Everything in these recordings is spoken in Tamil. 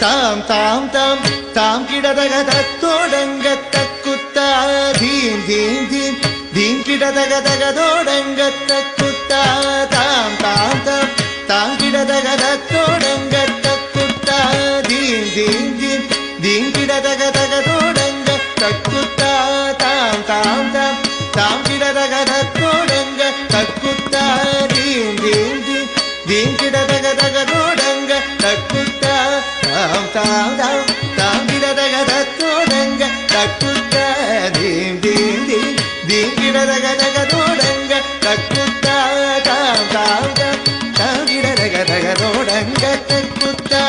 தாம் தாம் தாம் தாம் கிடதகத தோடங்க தக்குத்தா தீம் தீம் தீம் தீம் கிடதகதக தோடங்க தக்குத்தா தாம் தாம் தாம் தாம் கிடதகத தோடங்க தக்குத்தா தீம் தீம் தீம் தீம் கிடதகதக தோடங்க தக்குத்தா தாம் தாம் தாம் தாம் கிடதகத தோடங்க தக்குத்தா தீம் தீம் தீம் தீம் கிடதகதக தோடங்க தக்குத்தா தாம் தாம் தாம் தாம் கிடதகத தோடங்க தக்குத்தா தீம் தீம் தீம் தீம் கிடதகதக தோடங்க தக்குத்தா தாம் தாம் தாம் தாம் கிடதகதக தோடங்க தக்குத்தா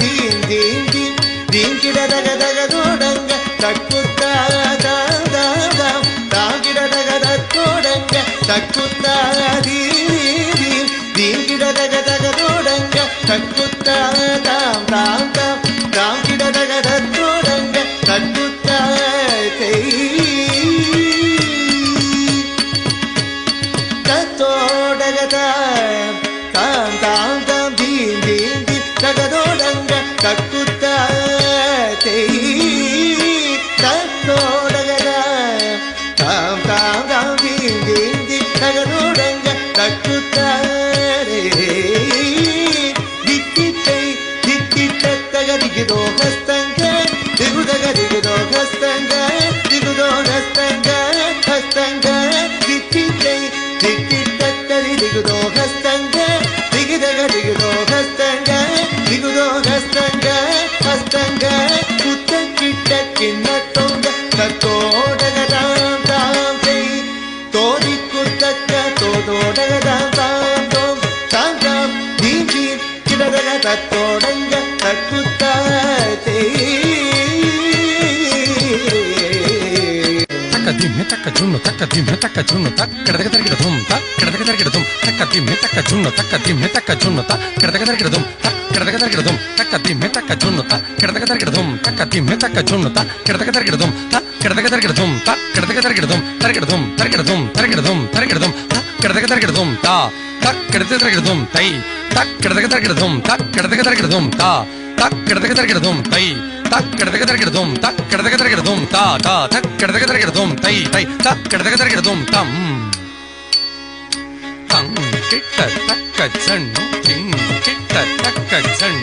தீம் தீம் தீம் தீம் கிடதகதக தோடங்க தக்குத்தா தாம் தாம் தாம் தாம் கிடதகத தோடங்க தக்குத்தா தீம் தீம் தீம் கிடதகதக தோடங்க தக்குத்தா தாம் தாம் தாம் தாம் கிடதகத தோடங்க தக்குத்தா தத்தோடகத தாம் தாம் தாம் தீம் தீம் தீம் தகதோடங்க தக்குத்தா தத்தோடகத தாம் தாம் தாம் தீம் தீம் தீம் தகதோடங்க தக்குத்தா தித்தித்தை தித்தித்தக திகுதோ ஹஸ்தங்க திகுதக திகுதோ ஹஸ்தங்க திகுதோ ஹஸ்தங்க ஹஸ்தங்க தித்தித்தை தித்தித்தரி திகுதோ ஹஸ்தங்க திகுதக திகுதோ ஹஸ்தங்க திகுதோ ஹஸ்தங்க ஹஸ்தங்க குத்த கிட்ட கிண்ணத்தோங்க தத்தோடகதாம் தாம் செய் தோதி குத்தக்க தோதோடகதாம் தாம் தோம் தாம் தாம் தீம் தீம் கிடதக தத்தோடங்க தக்குத்தா Takadime takajunno takadime takajunno tak kadagadargidum tak kadagadargidum takadime takajunno takadime takajunno tak kadagadargidum tak kadagadargidum takadime takajunno tak kadagadargidum takadime takajunno tak kadagadargidum tak kadagadargidum tak kadagadargidum targidum targidum targidum targidum tak kadagadargidum ta tak kadagadargidum tai tak kadagadargidum tak kadagadargidum ta tak kadagadargidum tai tak kadagadargidum tak kadagadargidum ta ta tak kadagadargidum tai tai tak kadagadargidum tam tam kitta takkajannu ting kitta takkajannu